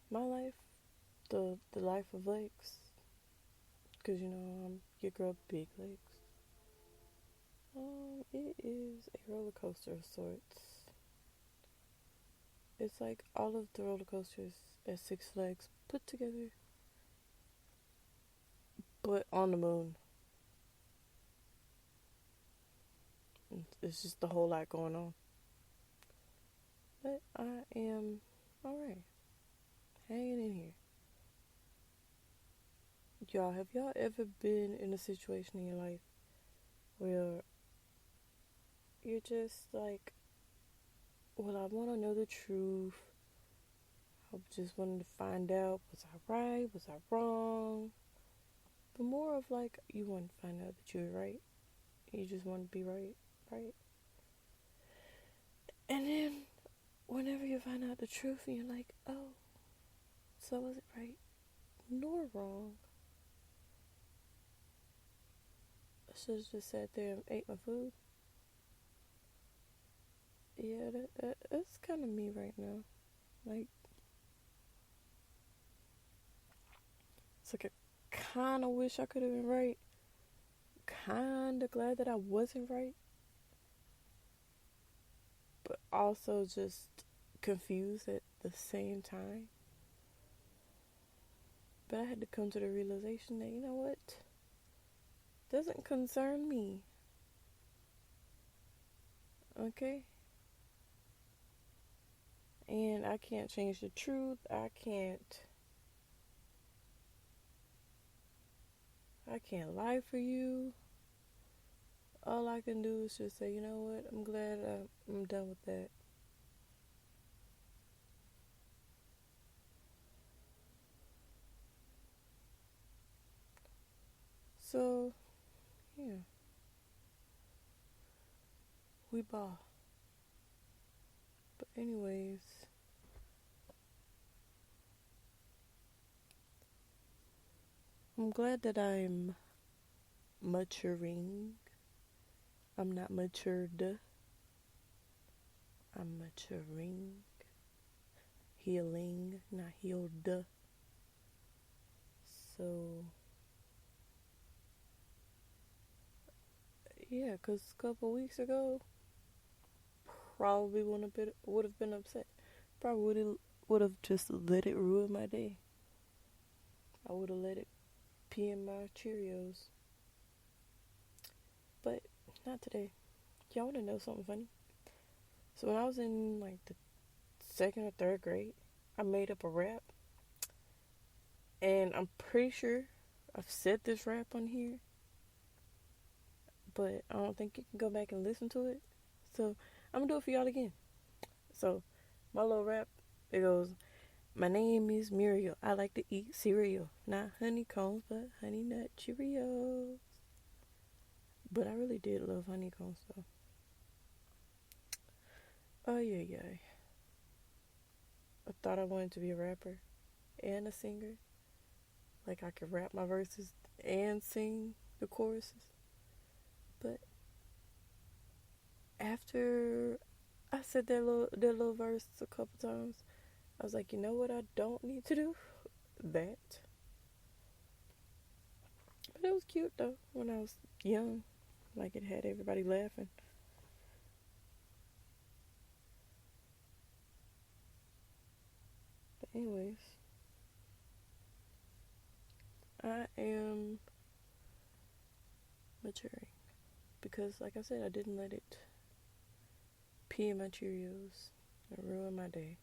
My life, the life of lakes, because I'm your girl, Big Lakes. It is a roller coaster of sorts. It's like all of the roller coasters at Six Flags put together, but on the moon. It's just a whole lot going on. But I am alright, hanging in here. Y'all, have y'all ever been in a situation in your life where you're just like, well, I want to know the truth. I just wanted to find out, was I right? Was I wrong? But more of like, you want to find out that you're right. You just want to be right, right? And then, whenever you find out the truth, and you're like, oh, so was it right nor wrong? I should have just sat there and ate my food. Yeah, that's kind of me right now. Like, it's like I kind of wish I could have been right. Kind of glad that I wasn't right. But also just confused at the same time. But I had to come to the realization that, you know what? Doesn't concern me. Okay? And I can't change the truth. I can't lie for you. All I can do is just say, you know what? I'm glad I'm done with that. So, yeah. We ball. But anyways, I'm glad that I'm maturing. I'm not matured. I'm maturing. Healing, not healed. So, yeah, because a couple weeks ago, probably would have been upset. Probably would have just let it ruin my day. I would have let it pee in my Cheerios. But not today. Y'all want to know something funny? So when I was in like the second or third grade, I made up a rap. And I'm pretty sure I've said this rap on here, but I don't think you can go back and listen to it. So I'm gonna do it for y'all again. So my little rap, it goes, my name is Muriel. I like to eat cereal. Not honeycombs, but honey nut Cheerios. But I really did love honeycombs though. Oh yeah, yeah. I thought I wanted to be a rapper and a singer. Like I could rap my verses and sing the choruses. But after I said that little verse a couple times, I was like, you know what I don't need to do? That. But it was cute though when I was young. Like it had everybody laughing. But anyways, I am maturing. Because like I said, I didn't let it pee in my Cheerios and ruin my day.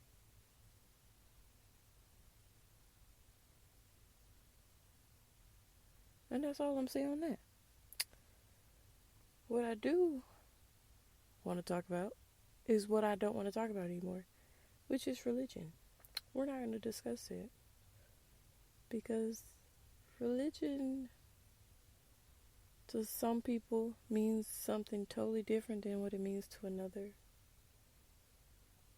And that's all I'm saying on that. What I do want to talk about is what I don't want to talk about anymore, which is religion. We're not going to discuss it because religion to some people means something totally different than what it means to another.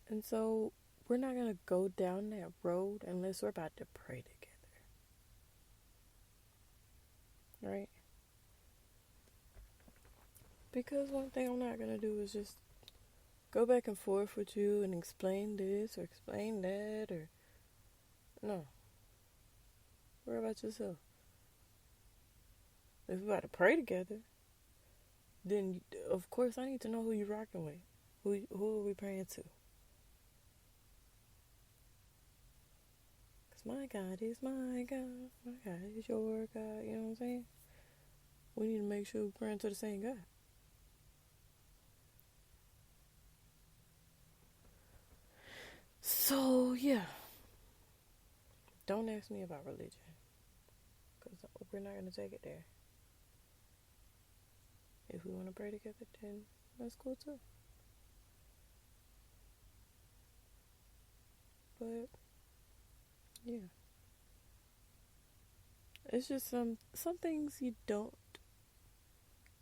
And so we're not going to go down that road unless we're about to pray together. Right? Because one thing I'm not going to do is just go back and forth with you and explain this or explain that or No. Worry about yourself. If we about to pray together, then of course I need to know who you're rocking with. Who are we praying to? Because my God is my God. My God is your God. You know what I'm saying? We need to make sure we're praying to the same God. So, yeah. Don't ask me about religion. Because we're not going to take it there. If we want to pray together, then that's cool too. But, yeah. It's just some things you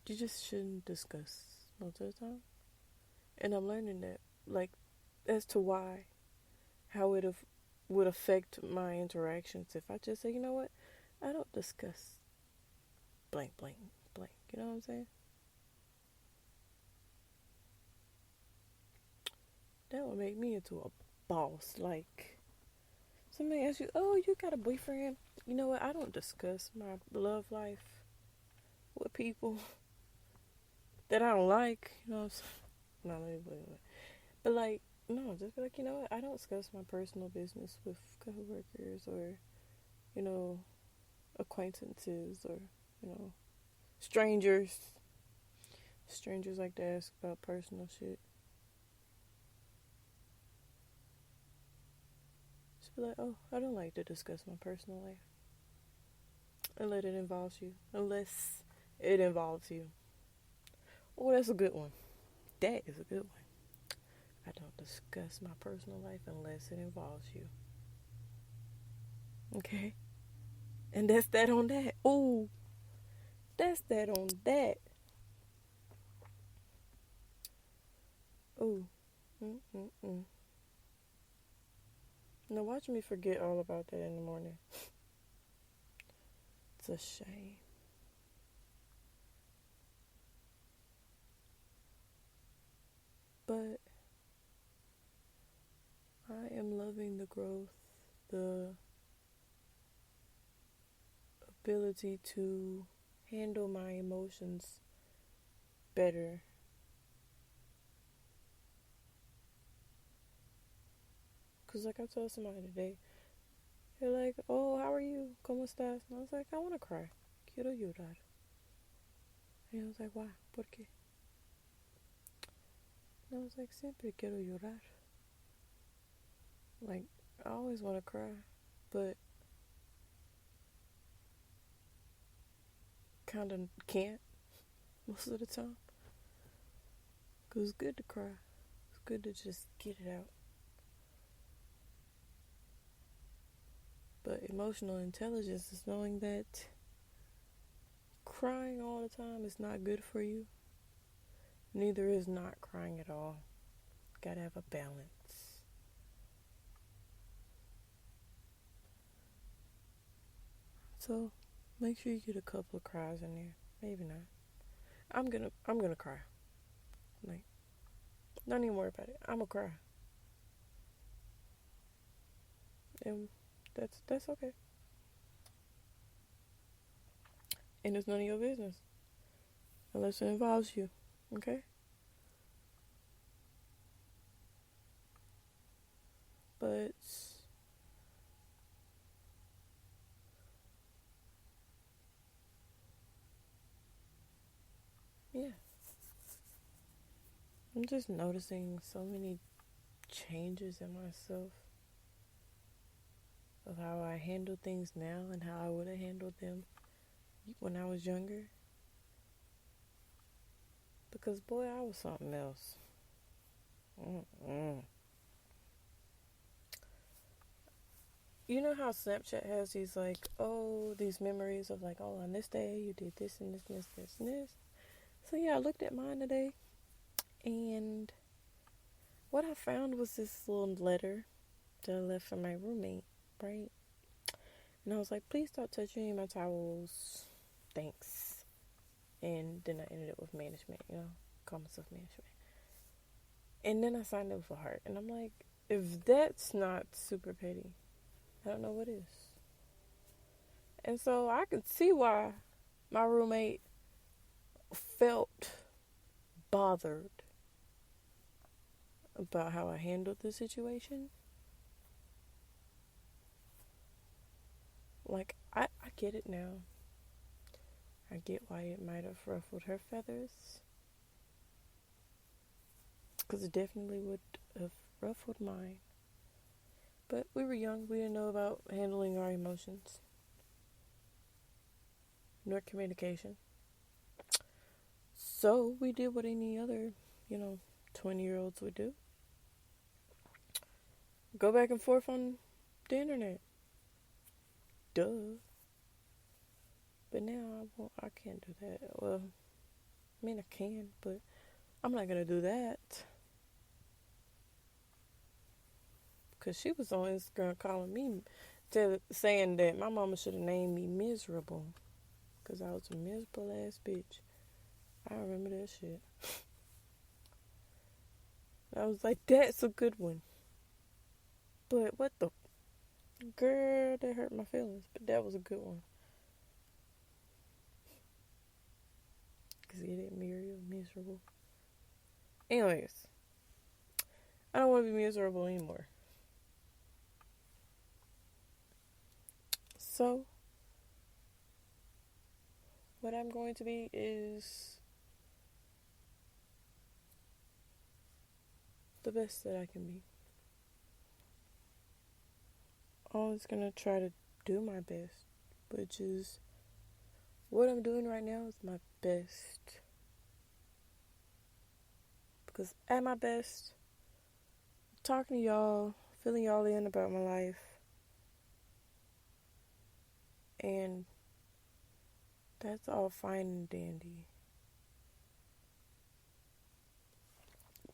just shouldn't discuss most of the time. And I'm learning that, like, as to why, how it would affect my interactions if I just say, you know what, I don't discuss blank, blank, blank. You know what I'm saying? That would make me into a boss. Like, somebody asks you, oh, you got a boyfriend? You know what, I don't discuss my love life with people that I don't like. You know what I'm saying? No, but like, no, just be like, you know what, I don't discuss my personal business with coworkers or, you know, acquaintances or, you know, strangers. Strangers like to ask about personal shit. Just be like, oh, I don't like to discuss my personal life. Unless it involves you. Unless it involves you. Oh, that's a good one. That is a good one. I don't discuss my personal life unless it involves you. Okay? And that's that on that. Ooh, that's that on that. Ooh. Mm-mm-mm. Now watch me forget all about that in the morning. It's a shame. But I am loving the growth, the ability to handle my emotions better. Because, like I told somebody today, they're like, oh, how are you? ¿Cómo estás? And I was like, I want to cry. Quiero llorar. And I was like, why? ¿Por qué? And I was like, siempre quiero llorar. Like, I always want to cry, but kind of can't most of the time. Because it's good to cry. It's good to just get it out. But emotional intelligence is knowing that crying all the time is not good for you. Neither is not crying at all. Gotta have a balance. So make sure you get a couple of cries in there. Maybe not. I'm gonna cry. Like, don't even worry about it. I'm gonna cry. And that's okay. And it's none of your business. Unless it involves you. Okay? But yeah. I'm just noticing so many changes in myself of how I handle things now and how I would have handled them when I was younger. Because boy, I was something else. Mm-mm. You know how Snapchat has these like, oh, these memories of like, oh, on this day you did this and this and this and this and this. So yeah, I looked at mine today, and what I found was this little letter that I left for my roommate, right? And I was like, please stop touching my towels. Thanks. And then I ended it with management, you know, call myself management. And then I signed it with a heart. And I'm like, if that's not super petty, I don't know what is. And so I could see why my roommate felt bothered about how I handled the situation. Like, I get it now. I get why it might have ruffled her feathers. Because it definitely would have ruffled mine. But we were young. We didn't know about handling our emotions. Nor communication. So we did what any other, 20-year-olds would do. Go back and forth on the internet. Duh. But now I can't do that. Well, I mean, I can, but I'm not going to do that. Because she was on Instagram calling me, saying that my mama should have named me miserable. Because I was a miserable ass bitch. I remember that shit. I was like, that's a good one. But what the... Girl, that hurt my feelings. But that was a good one. Because get it, Muriel, miserable. Anyways. I don't want to be miserable anymore. So, what I'm going to be is the best that I can be. Always gonna try to do my best, which is what I'm doing right now is my best. Because at my best, talking to y'all, filling y'all in about my life, and that's all fine and dandy.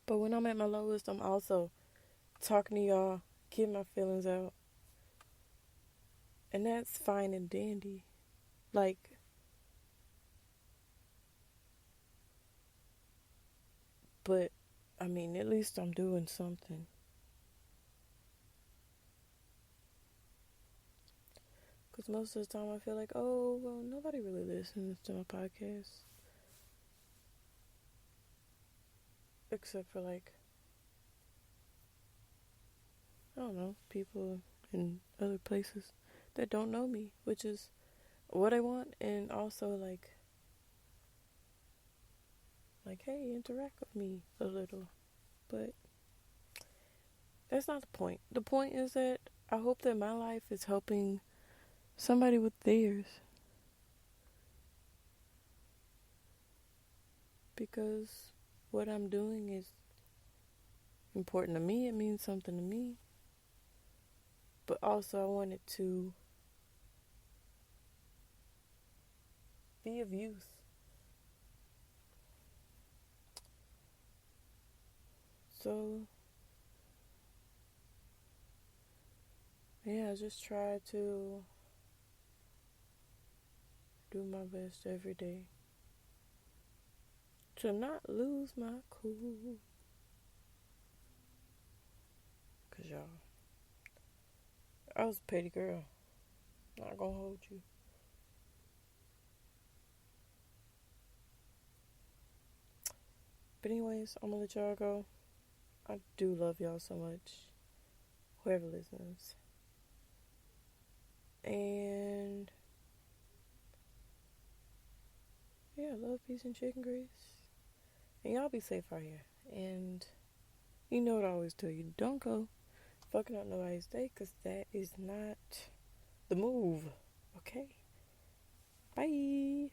But when I'm at my lowest, I'm also talking to y'all, getting my feelings out. And that's fine and dandy. Like, but, I mean, at least I'm doing something. Because most of the time I feel like, oh, well, nobody really listens to my podcast. Except for, like, I don't know, people in other places that don't know me, which is what I want. And also, like, hey, interact with me a little. But that's not the point. The point is that I hope that my life is helping somebody with theirs. Because what I'm doing is important to me. It means something to me. But also I want it to be of use. So, yeah, I just try to do my best every day to not lose my cool. Cause y'all, I was a petty girl. Not gonna hold you. But anyways, I'm gonna let y'all go. I do love y'all so much. Whoever listens. And yeah, love, peace, and chicken grease. And y'all be safe out here. And you know what I always tell you. Don't go fucking up nobody's day. Because that is not the move. Okay? Bye.